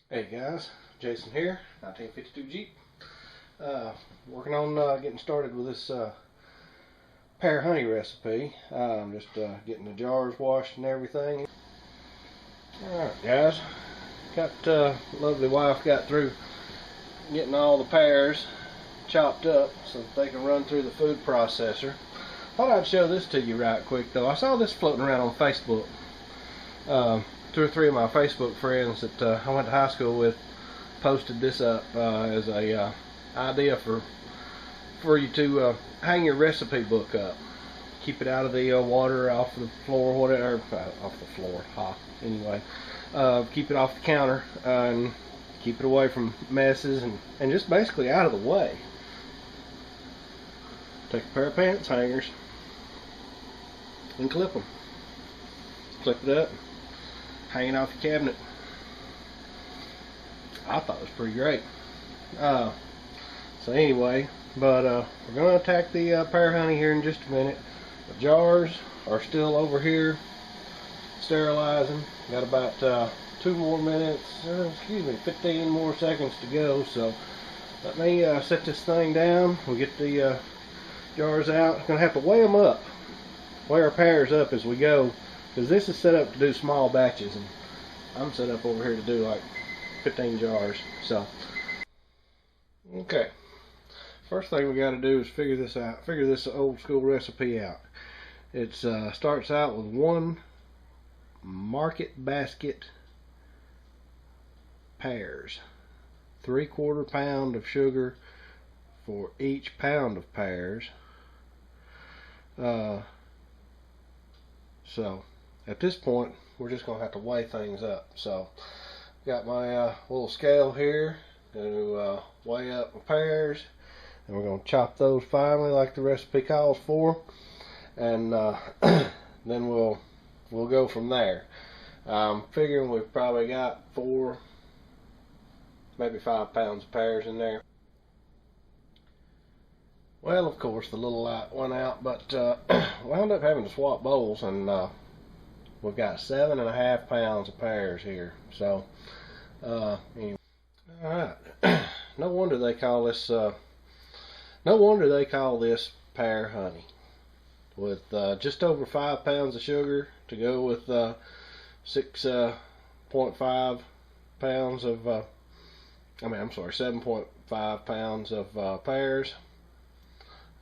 Hey guys, Jason here, 1952 Jeep. Working on getting started with this pear honey recipe. I'm just getting the jars washed and everything. Alright guys, got lovely wife got through getting all the pears chopped up so that they can run through the food processor. Thought I'd show this to you right quick though. I saw this floating around on Facebook. 2 or 3 of my Facebook friends that I went to high school with posted this up as a idea for you to hang your recipe book up. Keep it out of the water, off the floor, whatever, off the floor, anyway. Keep it off the counter and keep it away from messes and just basically out of the way. Take a pair of pants hangers and clip them. Clip it up. Hanging off the cabinet. I thought it was pretty great. So anyway, but we're going to attack the pear honey here in just a minute. The jars are still over here sterilizing. Got about 2 more minutes, 15 more seconds to go. So let me set this thing down. We'll get the jars out. Going to have to weigh them up. Weigh our pears up as we go. Because this is set up to do small batches, and I'm set up over here to do like 15 jars. So, okay. First thing we got to do is figure this out. Figure this old school recipe out. It starts out with 1 market basket pears, 3/4 pound of sugar for each pound of pears. So at this point, we're just going to have to weigh things up. So, got my little scale here. Going to weigh up my pears, and we're going to chop those finely like the recipe calls for, and then we'll go from there. I'm figuring we've probably got 4, maybe 5 pounds of pears in there. Well, of course, the little light went out, but wound up having to swap bowls, and we've got 7.5 pounds of pears here. So, anyway. All right. No wonder they call this. No wonder they call this pear honey. With just over 5 pounds of sugar to go with 6.5 pounds of. I'm sorry, 7.5 pounds of pears.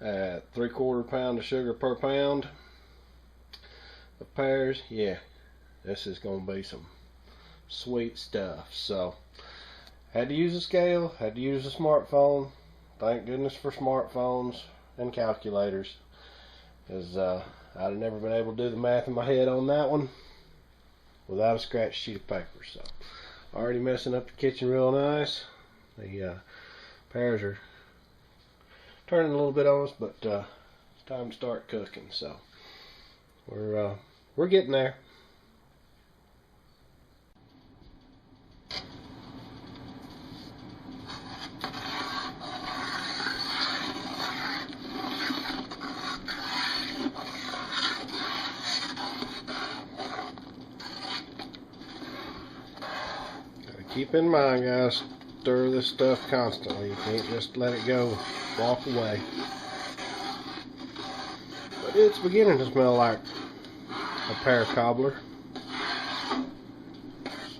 At 3/4 pound of sugar per pound of pears. Yeah, this is going to be some sweet stuff. So, had to use a scale, had to use a smartphone. Thank goodness for smartphones and calculators, because I'd have never been able to do the math in my head on that one without a scratch sheet of paper. So, already messing up the kitchen real nice. The pears are turning a little bit on us, but it's time to start cooking. So we're getting there. Gotta keep in mind, guys, stir this stuff constantly. You can't just let it go, walk away. But it's beginning to smell like a pear cobbler.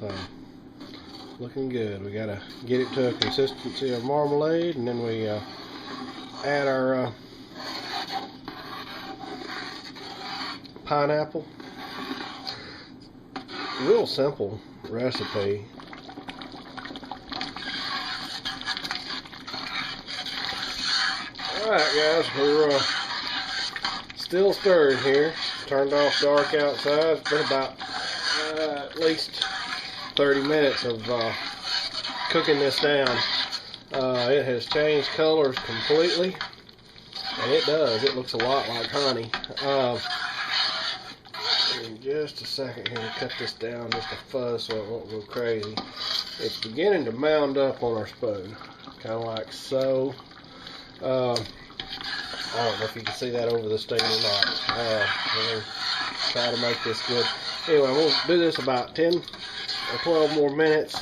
So, looking good. We gotta get it to a consistency of marmalade, and then we add our pineapple. Real simple recipe. Alright guys, we're still stirring here. Turned off dark outside. It's been about at least 30 minutes of cooking this down. It has changed colors completely, and it does. It looks a lot like honey. In just a second here, cut this down just a fuzz so it won't go crazy. It's beginning to mound up on our spoon, kind of like so. I don't know if you can see that over the steam or not. We'll try to make this good. Anyway, we'll do this about 10 or 12 more minutes,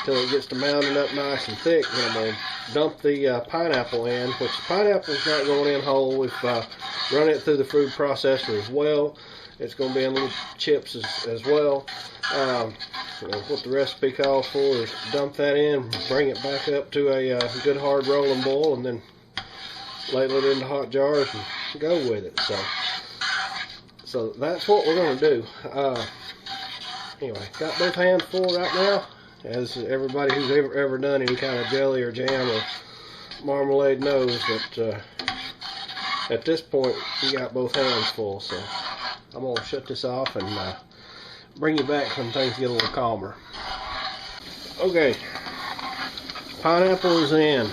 till it gets to mounding up nice and thick. And I'm going to dump the pineapple in, which the pineapple's not going in whole. We've run it through the food processor as well. It's going to be in little chips as well. What the recipe calls for is dump that in, bring it back up to a good hard rolling boil, and then ladle it into hot jars and go with it. So that's what we're going to do. Anyway, got both hands full right now. As everybody who's ever done any kind of jelly or jam or marmalade knows that at this point you got both hands full. So I'm going to shut this off and bring you back when things get a little calmer. Okay, pineapple is in.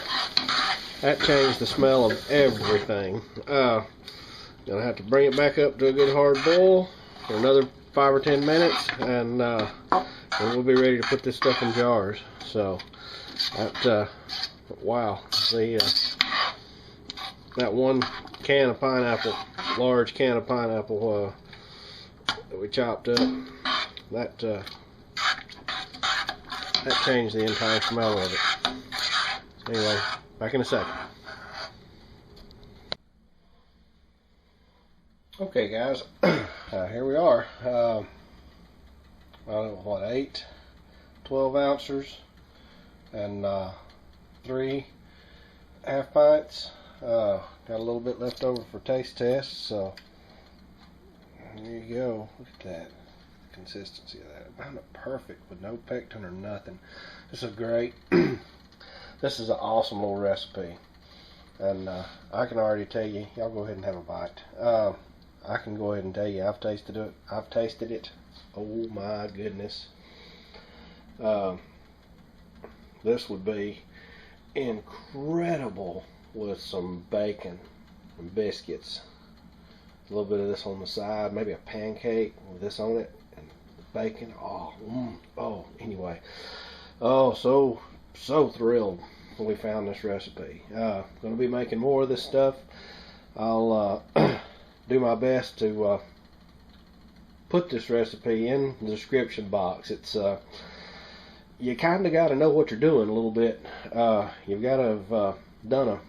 That changed the smell of everything. Gonna have to bring it back up to a good hard boil for another 5 or 10 minutes, and we'll be ready to put this stuff in jars. So that wow, that one can of pineapple, large can of pineapple that we chopped up, that changed the entire smell of it. Anyway, back in a second. Okay guys, here we are. I don't know what, 8 12 ounces and 3 half pints. Got a little bit left over for taste tests, so there you go. Look at that consistency of that. About perfect with no pectin or nothing. This is great. This is an awesome little recipe, and I can already tell you, y'all go ahead and have a bite. I can go ahead and tell you, I've tasted it. Oh my goodness. This would be incredible with some bacon and biscuits. A little bit of this on the side, maybe a pancake with this on it, and the bacon. Oh, anyway. Oh, so thrilled when we found this recipe. Going to be making more of this stuff. I'll do my best to put this recipe in the description box. It's you kind of got to know what you're doing a little bit. You've got to have done a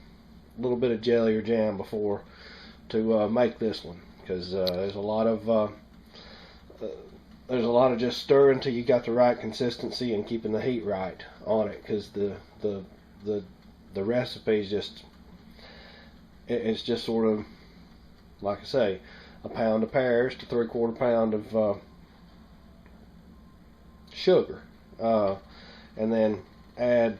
little bit of jelly or jam before to make this one, because there's a lot of just stirring until you got the right consistency and keeping the heat right on it, because the recipe is just, it's just sort of, like I say, a pound of pears to 3/4 pound of sugar, and then add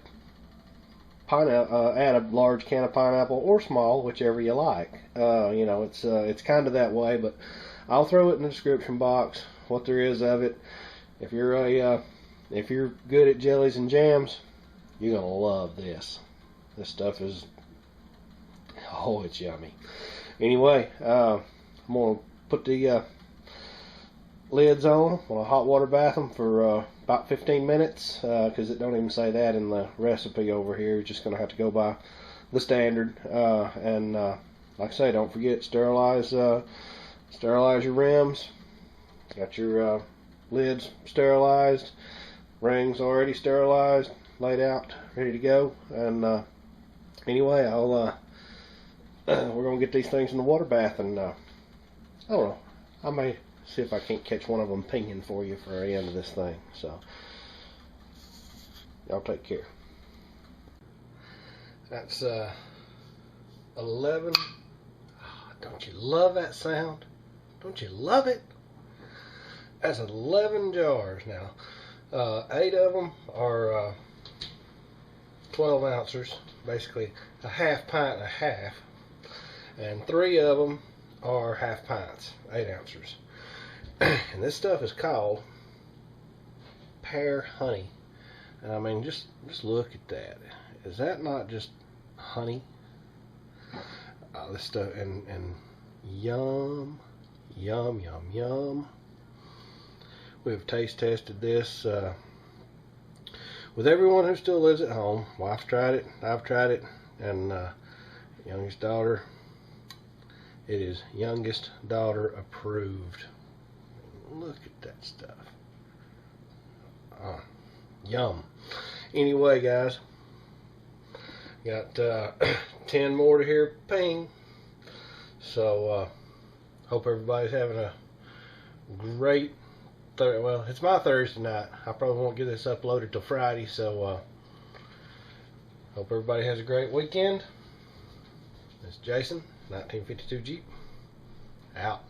add a large can of pineapple, or small, whichever you like. You know, it's kind of that way, but I'll throw it in the description box what there is of it. If you're good at jellies and jams, you're gonna love this. This stuff is, oh, it's yummy. Anyway, I'm gonna put the lids on. I'm gonna hot water bath them for about 15 minutes, because it don't even say that in the recipe over here. You're just gonna have to go by the standard. And like I say, don't forget, sterilize your rims. Got your lids sterilized, rings already sterilized, laid out, ready to go. And anyway, we're gonna get these things in the water bath, and I don't know, I may see if I can't catch one of them pinging for you for the end of this thing. So y'all take care. That's 11. Oh, don't you love that sound? Don't you love it? That's 11 jars now. 8 of them are 12 ounces, basically a half pint and a half, and 3 of them are half pints, 8 ounces. And this stuff is called Pear Honey. And I mean, just look at that. Is that not just honey? This stuff, and yum, yum, yum, yum. We've taste tested this with everyone who still lives at home. Wife's tried it, I've tried it, and youngest daughter, it is youngest daughter approved. Look at that stuff. Yum. Anyway, guys, got 10 more to hear ping. So hope everybody's having a great well, it's my Thursday night. I probably won't get this uploaded till Friday, so hope everybody has a great weekend. This is Jason, 1952 Jeep, out.